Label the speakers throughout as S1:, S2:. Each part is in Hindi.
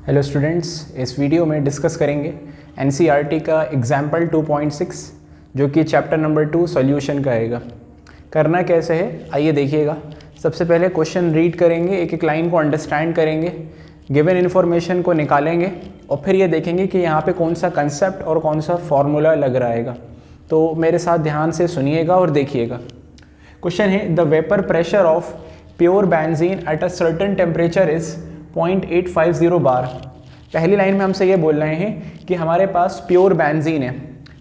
S1: हेलो स्टूडेंट्स, इस वीडियो में डिस्कस करेंगे एनसीईआरटी का एग्जाम्पल 2.6 जो कि चैप्टर नंबर 2 सॉल्यूशन का आएगा। करना कैसे है आइए देखिएगा। सबसे पहले क्वेश्चन रीड करेंगे, एक एक लाइन को अंडरस्टैंड करेंगे, गिवन इन्फॉर्मेशन को निकालेंगे और फिर ये देखेंगे कि यहाँ पे कौन सा कंसेप्ट और कौन सा फॉर्मूला लग रहा है। तो मेरे साथ ध्यान से सुनिएगा और देखिएगा। क्वेश्चन है the vapour pressure of pure benzene at a certain temperature is 0.850 बार। पहली लाइन में हमसे ये बोल रहे हैं कि हमारे पास प्योर बेंजीन है।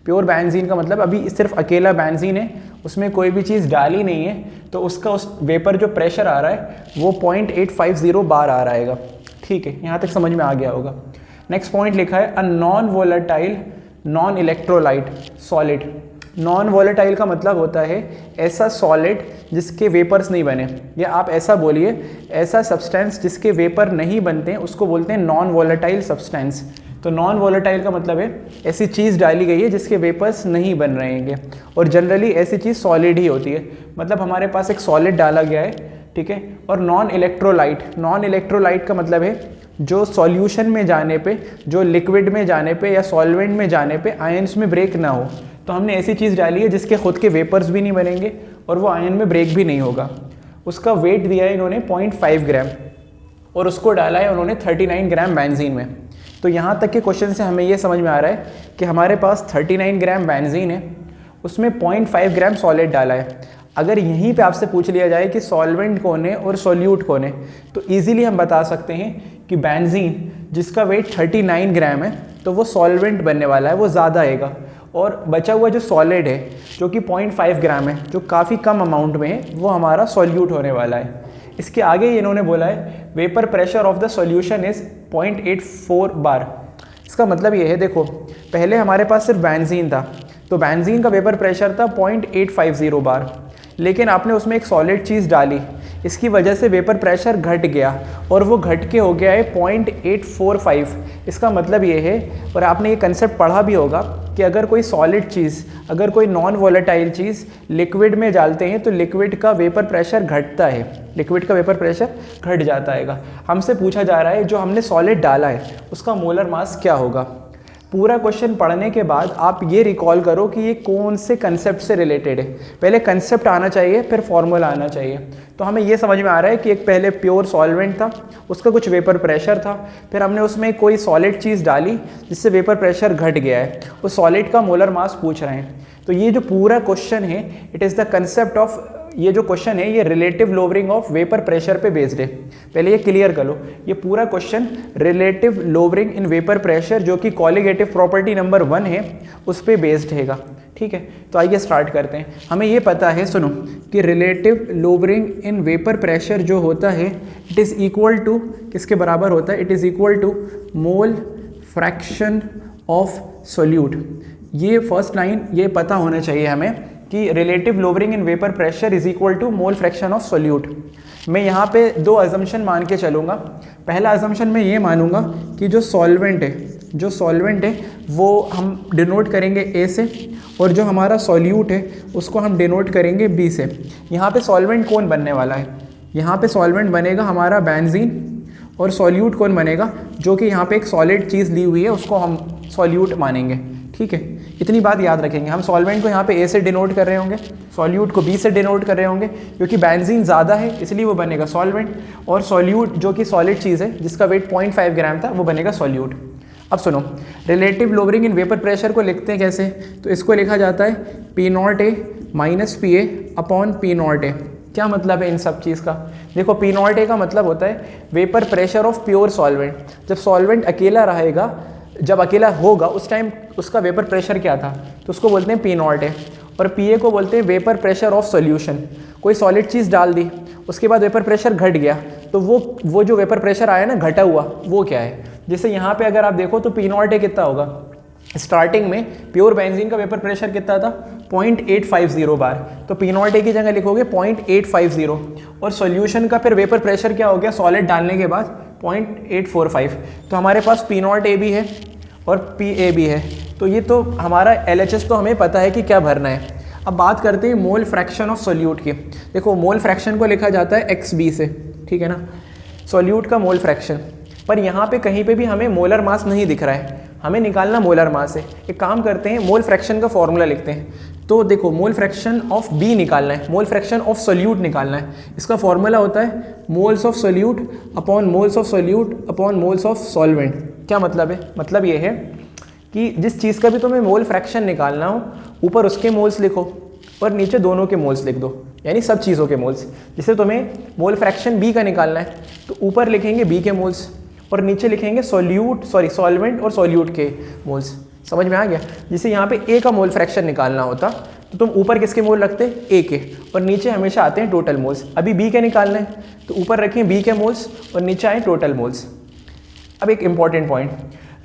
S1: प्योर बेंजीन का मतलब अभी सिर्फ अकेला बेंजीन है, उसमें कोई भी चीज़ डाली नहीं है, तो उसका उस वेपर जो प्रेशर आ रहा है वो 0.850 बार आ रहेगा। ठीक है, यहाँ तक समझ में आ गया होगा। नेक्स्ट पॉइंट लिखा है a non volatile non electrolyte solid. Non volatile का मतलब होता है ऐसा सॉलिड जिसके वेपर्स नहीं बने, या आप ऐसा बोलिए ऐसा सब्सटेंस जिसके वेपर नहीं बनते हैं उसको बोलते हैं नॉन वोलेटाइल सब्सटेंस। तो नॉन वोलेटाइल का मतलब है ऐसी चीज़ डाली गई है जिसके वेपर्स नहीं बन रहेंगे, और जनरली ऐसी चीज़ सॉलिड ही होती है। मतलब हमारे पास एक सॉलिड डाला गया है, ठीक है। और नॉन इलेक्ट्रोलाइट का मतलब है जो सॉल्यूशन में जाने पे, जो लिक्विड में जाने पे या सॉल्वेंट में जाने पे आयंस में ब्रेक ना हो। तो हमने ऐसी चीज़ डाली है जिसके खुद के वेपर्स भी नहीं बनेंगे और वो आयन में ब्रेक भी नहीं होगा। उसका वेट दिया है इन्होंने 0.5 ग्राम और उसको डाला है उन्होंने 39 ग्राम बेंजीन में। तो यहाँ तक के क्वेश्चन से हमें ये समझ में आ रहा है कि हमारे पास 39 ग्राम बेंजीन है, उसमें 0.5 ग्राम सॉलिड डाला है। अगर यहीं पे आपसे पूछ लिया जाए कि सॉल्वेंट कौन है और सॉल्यूट कौन है, तो इजीली हम बता सकते हैं कि बेंजीन जिसका वेट 39 ग्राम है तो वो सॉल्वेंट बनने वाला है, वो ज़्यादा आएगा। और बचा हुआ जो सॉलिड है जो कि 0.5 ग्राम है, जो काफ़ी कम अमाउंट में है, वो हमारा सॉल्यूट होने वाला है। इसके आगे इन्होंने बोला है vapour pressure of the solution is 0.84 बार। इसका मतलब ये है, देखो पहले हमारे पास सिर्फ बेंजीन था, तो बेंजीन का वेपर प्रेशर था 0.850 बार, लेकिन आपने उसमें एक सॉलिड चीज़ डाली, इसकी वजह से वेपर प्रेशर घट गया और वो घट के हो गया है 0.845। इसका मतलब ये है, और आपने ये कंसेप्ट पढ़ा भी होगा कि अगर कोई सॉलिड चीज़, अगर कोई नॉन वोलेटाइल चीज़ लिक्विड में डालते हैं तो लिक्विड का वेपर प्रेशर घटता है, लिक्विड का वेपर प्रेशर घट जाता है। हमसे पूछा जा रहा है जो हमने सॉलिड डाला है उसका मोलर मास क्या होगा। पूरा क्वेश्चन पढ़ने के बाद आप ये रिकॉल करो कि ये कौन से कंसेप्ट से रिलेटेड है। पहले कंसेप्ट आना चाहिए, फिर फॉर्मूला आना चाहिए। तो हमें ये समझ में आ रहा है कि एक पहले प्योर सॉल्वेंट था, उसका कुछ वेपर प्रेशर था, फिर हमने उसमें कोई सॉलिड चीज़ डाली जिससे वेपर प्रेशर घट गया है, उस सॉलिड का मोलर मास पूछ रहे हैं। तो ये जो पूरा क्वेश्चन है it is the concept of, ये जो क्वेश्चन है ये relative lowering of vapour pressure पे बेस्ड है। पहले ये क्लियर कर लो, ये पूरा question relative lowering in vapour pressure जो कि कॉलिगेटिव प्रॉपर्टी नंबर 1 है उस पे बेस्ड हैगा। ठीक है, तो आइए स्टार्ट करते हैं। हमें ये पता है, सुनो, कि relative lowering in vapour pressure जो होता है इट इज़ इक्वल टू, किसके बराबर होता है, it is equal to mole fraction of solute. ये फर्स्ट लाइन ये पता होना चाहिए हमें कि relative lowering in vapour pressure is equal to mole fraction of solute. मैं यहाँ पे दो अजम्पशन मान के चलूँगा। पहला अजम्पशन मैं ये मानूंगा कि जो सॉल्वेंट है वो हम डिनोट करेंगे ए से, और जो हमारा सॉल्यूट है उसको हम डिनोट करेंगे बी से। यहाँ पे सॉल्वेंट कौन बनने वाला है, यहाँ पे सॉल्वेंट बनेगा हमारा बेंजीन, और सॉल्यूट कौन बनेगा, जो कि यहाँ पे एक सॉलिड चीज़ ली हुई है उसको हम सॉल्यूट मानेंगे। ठीक है, इतनी बात याद रखेंगे। हम सॉल्वेंट को यहाँ पे ए से डिनोट कर रहे होंगे, सॉल्यूट को बी से डिनोट कर रहे होंगे, क्योंकि बेंजीन ज़्यादा है इसलिए वो बनेगा सॉल्वेंट, और सॉल्यूट जो कि सॉलिड चीज़ है जिसका वेट 0.5 ग्राम था वो बनेगा सॉल्यूट। अब सुनो, relative lowering in vapour pressure को लिखते हैं कैसे, तो इसको लिखा जाता है P0A minus PA upon P0A। क्या मतलब है इन सब चीज़ का, देखो P0A का मतलब होता है vapour pressure of pure solvent. जब सॉल्वेंट अकेला रहेगा, जब अकेला होगा उस टाइम उसका वेपर प्रेशर क्या था, तो उसको बोलते हैं P0A। और PA को बोलते हैं वेपर प्रेशर ऑफ सॉल्यूशन। कोई सॉलिड चीज़ डाल दी, उसके बाद वेपर प्रेशर घट गया, तो वो जो वेपर प्रेशर आया ना घटा हुआ, वो क्या है। जैसे यहाँ पे अगर आप देखो तो P0A कितना होगा, स्टार्टिंग में प्योर बेंजीन का वेपर प्रेशर कितना था 0.850 बार, तो P0A की जगह लिखोगे 0.850, और सॉल्यूशन का फिर वेपर प्रेशर क्या हो गया सॉलिड डालने के बाद 0.845। तो हमारे पास P0A भी है और PA भी है, तो ये तो हमारा LHS तो हमें पता है कि क्या भरना है। अब बात करते हैं मोल फ्रैक्शन ऑफ सोल्यूट की। देखो मोल फ्रैक्शन को लिखा जाता है XB से, ठीक है ना, सोल्यूट का मोल फ्रैक्शन। पर यहाँ पे कहीं पे भी हमें मोलर मास नहीं दिख रहा है, हमें निकालना मोलर मास है। एक काम करते हैं, मोल फ्रैक्शन का फॉर्मूला लिखते हैं। तो देखो मोल फ्रैक्शन ऑफ बी निकालना है, मोल फ्रैक्शन ऑफ सोल्यूट निकालना है। इसका फॉर्मूला होता है moles of solute upon moles of solute upon moles of solvent. क्या मतलब है? मतलब ये है कि जिस चीज़ का भी तुम्हें मोल फ्रैक्शन निकालना हो, ऊपर उसके मोल्स लिखो और नीचे दोनों के मोल्स लिख दो, यानी सब चीज़ों के मोल्स। जैसे तुम्हें मोल फ्रैक्शन बी का निकालना है तो ऊपर लिखेंगे बी के मोल्स और नीचे लिखेंगे सॉल्वेंट और सॉल्यूट के मोल्स। समझ में आ गया? जैसे यहाँ पे ए का मोल फ्रैक्शन निकालना होता तो तुम ऊपर किसके मोल रखते? ए के, और नीचे हमेशा आते हैं टोटल मोल्स। अभी बी के निकालना है तो ऊपर रखें बी के मोल्स और नीचे आए टोटल मोल्स। अब एक important point,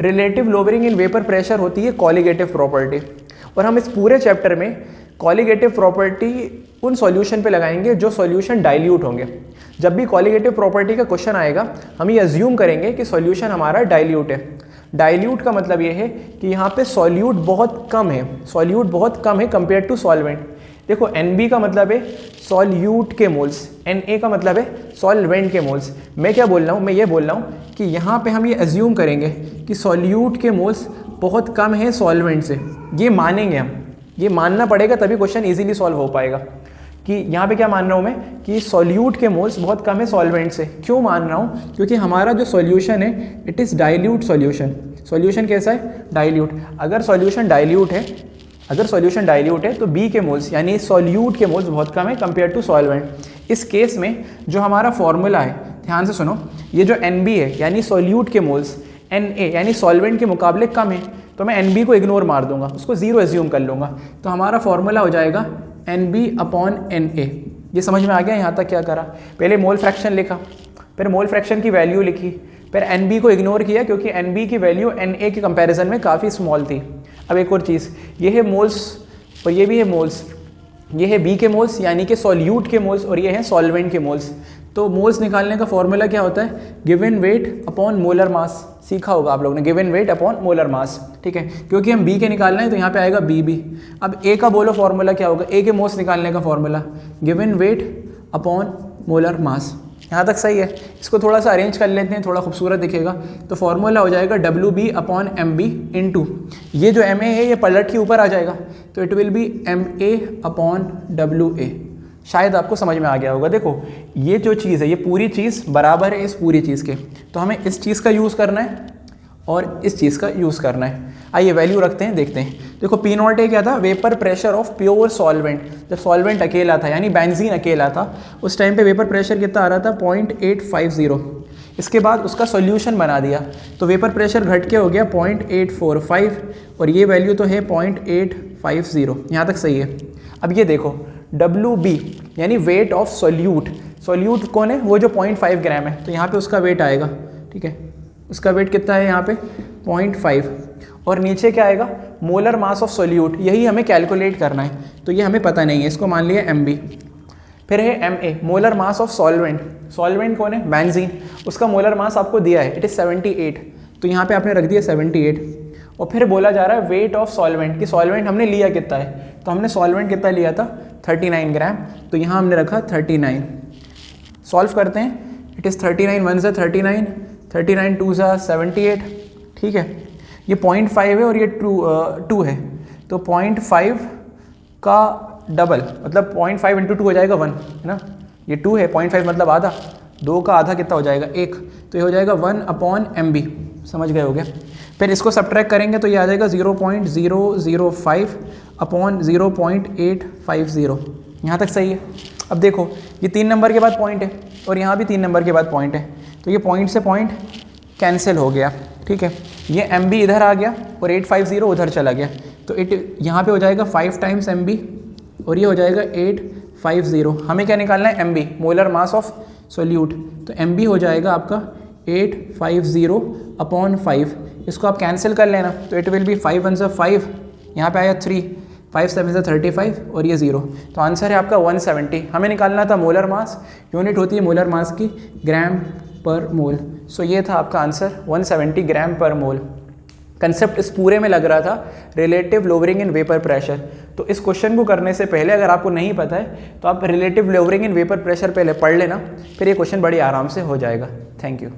S1: relative lowering in vapour pressure होती है कॉलिगेटिव प्रॉपर्टी, और हम इस पूरे चैप्टर में कॉलिगेटिव प्रॉपर्टी उन सॉल्यूशन पे लगाएंगे जो सॉल्यूशन डाइल्यूट होंगे। जब भी कॉलिगेटिव प्रॉपर्टी का क्वेश्चन आएगा हम ये अज्यूम करेंगे कि सॉल्यूशन हमारा डाइल्यूट है। डाइल्यूट का मतलब ये है कि यहाँ पे सॉल्यूट बहुत कम है, सॉल्यूट बहुत कम है कंपेयर टू सॉल्वेंट। देखो NB का मतलब है सॉल्यूट के मोल्स, Na का मतलब है सॉल्वेंट के मोल्स। मैं क्या बोल रहा हूँ? मैं ये बोल रहा हूँ कि यहाँ पे हम ये अज्यूम करेंगे कि सॉल्यूट के मोल्स बहुत कम है सॉल्वेंट से। ये मानेंगे हम, ये मानना पड़ेगा तभी क्वेश्चन इजीली सॉल्व हो पाएगा। कि यहाँ पे क्या मान रहा हूँ मैं कि सॉल्यूट के मोल्स बहुत कम है सॉल्वेंट से। क्यों मान रहा हूँ? क्योंकि हमारा जो सॉल्यूशन है it is dilute solution. Solution कैसा है? डाइल्यूट। अगर सॉल्यूशन डाइल्यूट है तो बी के मोल्स यानी सॉल्यूट के मोल्स बहुत कम है कंपेयर टू सॉल्वेंट। इस केस में जो हमारा फॉर्मूला है, ध्यान से सुनो, ये जो NB है यानी सॉल्यूट के मोल्स Na यानी सॉल्वेंट के मुकाबले कम है, तो मैं NB को इग्नोर मार दूंगा, उसको जीरो एज्यूम कर लूँगा। तो हमारा फॉर्मूला हो जाएगा NB अपॉन Na। ये समझ में आ गया? यहाँ तक क्या करा? पहले मोल फ्रैक्शन लिखा, फिर मोल फ्रैक्शन की वैल्यू लिखी, फिर NB को इग्नोर किया क्योंकि NB की वैल्यू Na के कंपैरिजन में काफ़ी स्मॉल थी। अब एक और चीज़, ये है मोल्स और ये भी है मोल्स। ये है बी के मोल्स यानी कि सॉल्यूट के मोल्स और ये हैं सॉल्वेंट के मोल्स। तो मोल्स निकालने का फॉर्मूला क्या होता है? Given weight upon molar mass. सीखा होगा आप लोगों ने, given weight upon molar mass. ठीक है, क्योंकि हम बी के निकालना है तो यहाँ पे आएगा BB। अब ए का बोलो फॉर्मूला क्या होगा? ए के मोल्स निकालने का formula given weight upon molar mass. यहाँ तक सही है? इसको थोड़ा सा अरेंज कर लेते हैं, थोड़ा खूबसूरत दिखेगा। तो फॉर्मूला हो जाएगा WB अपॉन MB इंटू ये जो MA है ये पलट के ऊपर आ जाएगा तो it will be MA upon WA। शायद आपको समझ में आ गया होगा। देखो ये जो चीज़ है ये पूरी चीज़ बराबर है इस पूरी चीज़ के, तो हमें इस चीज़ का यूज़ करना है और इस चीज़ का यूज़ करना है। आइए वैल्यू रखते हैं, देखते हैं। देखो P0 क्या था? Vapour pressure of pure solvent. जब सॉल्वेंट अकेला था यानी बेंजीन अकेला था उस टाइम पे वेपर प्रेशर कितना आ रहा था? 0.850। इसके बाद उसका सॉल्यूशन बना दिया तो वेपर प्रेशर घट के हो गया 0.845 और ये वैल्यू तो है 0.850। यहाँ तक सही है? अब ये देखो WB यानी वेट ऑफ सॉल्यूट। सॉल्यूट कौन है? वो जो 0.5 ग्राम है, तो यहाँ पे उसका वेट आएगा। ठीक है, उसका वेट कितना है यहाँ पे? 0.5। और नीचे क्या आएगा? Molar mass of solute. यही हमें कैलकुलेट करना है, तो ये हमें पता नहीं है, इसको मान लिया MB। फिर है MA molar mass of solvent. Solvent कौन है? बेंजीन। उसका मोलर मास आपको दिया है, इट इज़ 78, तो यहाँ पे आपने रख दिया 78। और फिर बोला जा रहा है वेट ऑफ सॉल्वेंट कि सॉल्वेंट हमने लिया कितना है, तो हमने सॉल्वेंट कितना लिया था? 39 ग्राम, तो यहाँ हमने रखा 39। सॉल्व करते हैं, इट इज़ 39 1 ज़ा 39, 39 2 ज़ा 78। ठीक है, ये 0.5 है और ये 2 है, तो 0.5 का डबल मतलब 0.5 इंटू 2 हो जाएगा 1, है ना? ये 2 है, 0.5 मतलब आधा, 2 का आधा कितना हो जाएगा? 1, तो ये हो जाएगा 1 अपॉन MB। समझ गए होगे? फिर इसको सब्ट्रैक्ट करेंगे तो ये आ जाएगा 0.005 अपॉन 0.850। यहाँ तक सही है? अब देखो ये 3 नंबर के बाद पॉइंट है और यहाँ भी 3 नंबर के बाद पॉइंट है, तो ये पॉइंट से पॉइंट कैंसिल हो गया। ठीक है, ये MB इधर आ गया और 850 उधर चला गया, तो यहाँ पे हो जाएगा 5 टाइम्स MB और ये हो जाएगा 850। हमें क्या निकालना है? MB molar mass of solute. तो MB हो जाएगा आपका 850 अपॉन 5। इसको आप कैंसिल कर लेना तो इट विल बी 5 1 ज़ा 5, यहाँ पे आया 3, 5 7 ज़ा 35 और ये 0, तो आंसर है आपका 170। हमें निकालना था मोलर मास, यूनिट होती है मोलर मास की ग्राम पर मोल। सो ये था आपका आंसर 170 ग्राम पर मोल। कंसेप्ट इस पूरे में लग रहा था relative lowering in vapour pressure. तो इस क्वेश्चन को करने से पहले अगर आपको नहीं पता है तो आप relative lowering in vapour pressure पहले पढ़ लेना, फिर ये क्वेश्चन बड़ी आराम से हो जाएगा। Thank you.